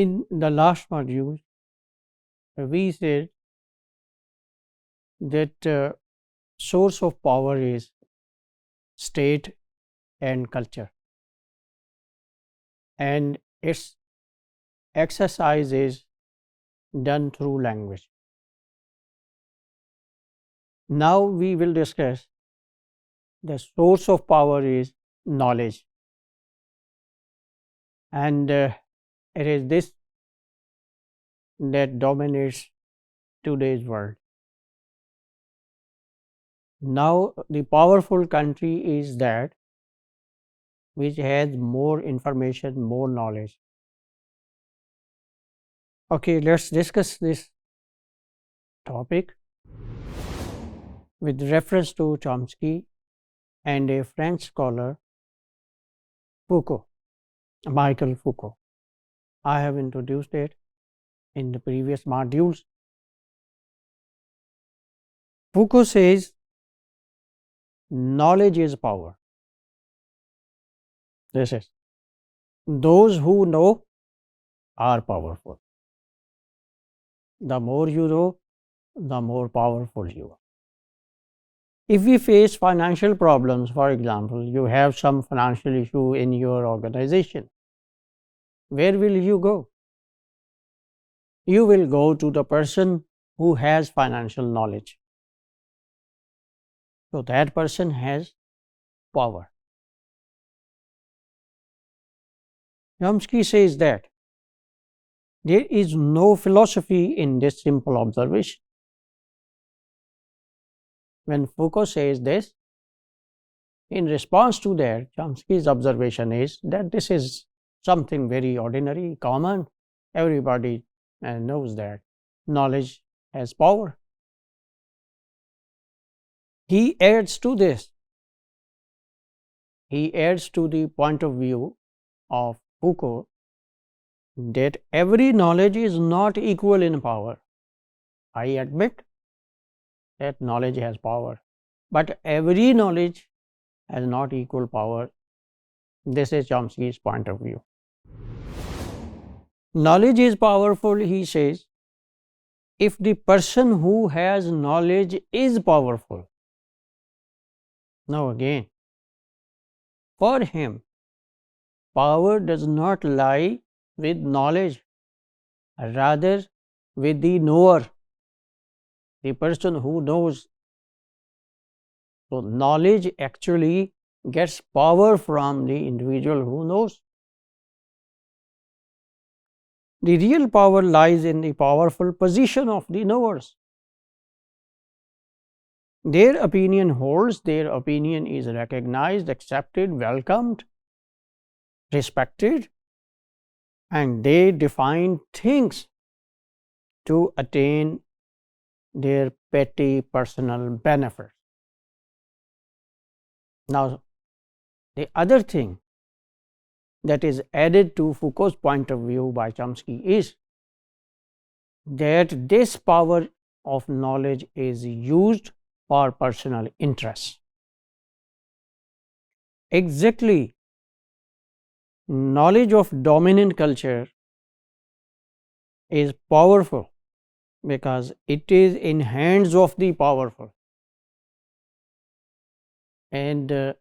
In the last module, we said that source of power is state and culture, and its exercise is done through language. Now we will discuss the source of power is knowledge, and it is this that dominates today's world. Now the powerful country is that which has more information, more knowledge. Okay, let's discuss this topic with reference to Chomsky and a French scholar, Foucault, Michael Foucault. I have introduced it in the previous modules. Foucault says knowledge is power. This is, those who know are powerful. The more you know, the more powerful you are. If we face financial problems, for example, you have some financial issue in your organization, where will you go? You will go to the person who has financial knowledge. So that person has power. Chomsky says that there is no philosophy in this simple observation. When Foucault says this, in response to that, Chomsky's observation is that this is something very ordinary, common. Everybody knows that knowledge has power. He adds to this, he adds to the point of view of Foucault that every knowledge is not equal in power. I admit that knowledge has power, but every knowledge has not equal power. This is Chomsky's point of view. Knowledge is powerful, he says, if the person who has knowledge is powerful. Now again, for him, power does not lie with knowledge, rather with the knower, the person who knows. So knowledge actually gets power from the individual who knows. The real power lies in the powerful position of the knowers. Their opinion holds, their opinion is recognized, accepted, welcomed, respected, and they define things to attain their petty personal benefits. Now, the other thing that is added to Foucault's point of view by Chomsky is that this power of knowledge is used for personal interests. Exactly, knowledge of dominant culture is powerful because it is in hands of the powerful, and the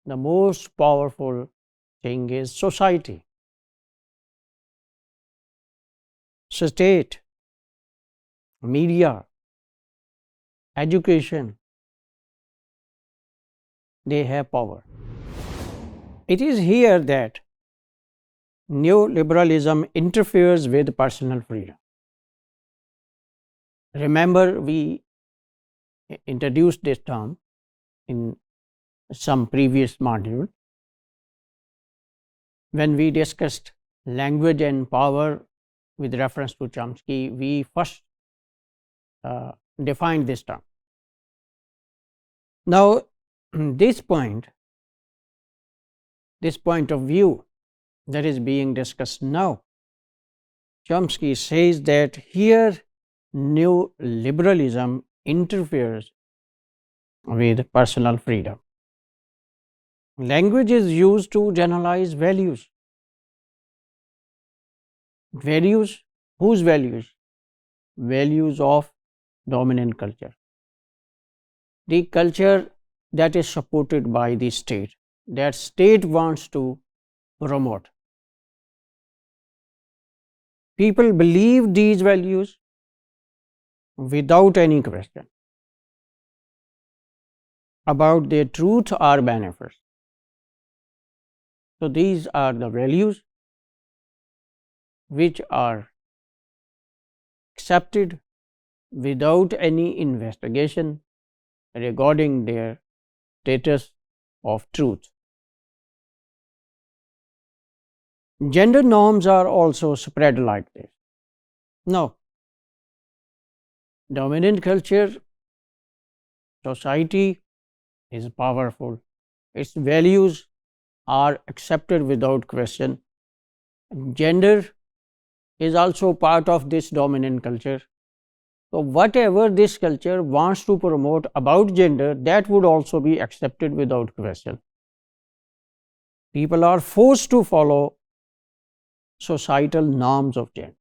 most powerful thing is society, state, media, education. They have power. It is here that neoliberalism interferes with personal freedom. Remember, we introduced this term in some previous module when we discussed language and power with reference to Chomsky. We first defined this term. Now, this point of view that is being discussed now, Chomsky says that here neoliberalism interferes with personal freedom. Language is used to generalize values. Values, whose values? Values of dominant culture. The culture that is supported by the state, that state wants to promote. People believe these values without any question about their truth or benefits. So these are the values which are accepted without any investigation regarding their status of truth. Gender norms are also spread like this. Now, dominant culture society is powerful. Its values are accepted without question. Gender is also part of this dominant culture. So, whatever this culture wants to promote about gender, that would also be accepted without question. People are forced to follow societal norms of gender.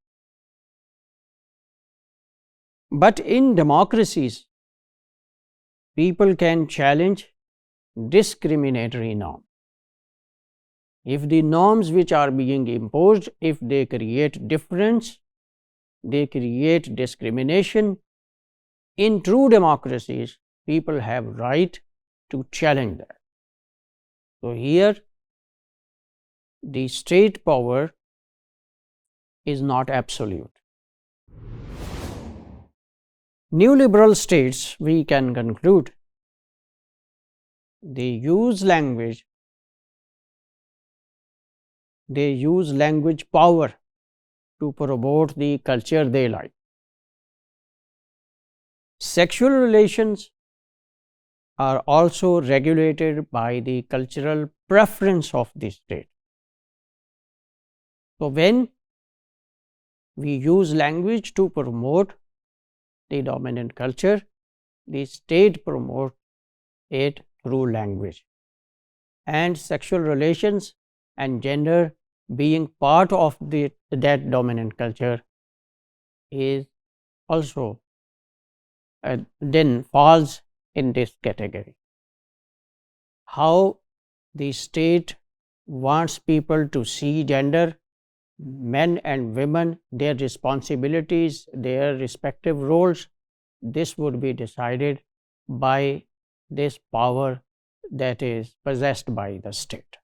But in democracies, people can challenge discriminatory norms. If the norms which are being imposed, if they create difference, they create discrimination, in true democracies, people have right to challenge that. So here, the state power is not absolute. Neoliberal states, we can conclude, they use language power to promote the culture they like. Sexual relations are also regulated by the cultural preference of the state. So when we use language to promote the dominant culture, the state promotes it through language. And sexual relations and gender being part of that dominant culture is also then falls in this category. How the state wants people to see gender, men and women, their responsibilities, their respective roles, this would be decided by this power that is possessed by the state.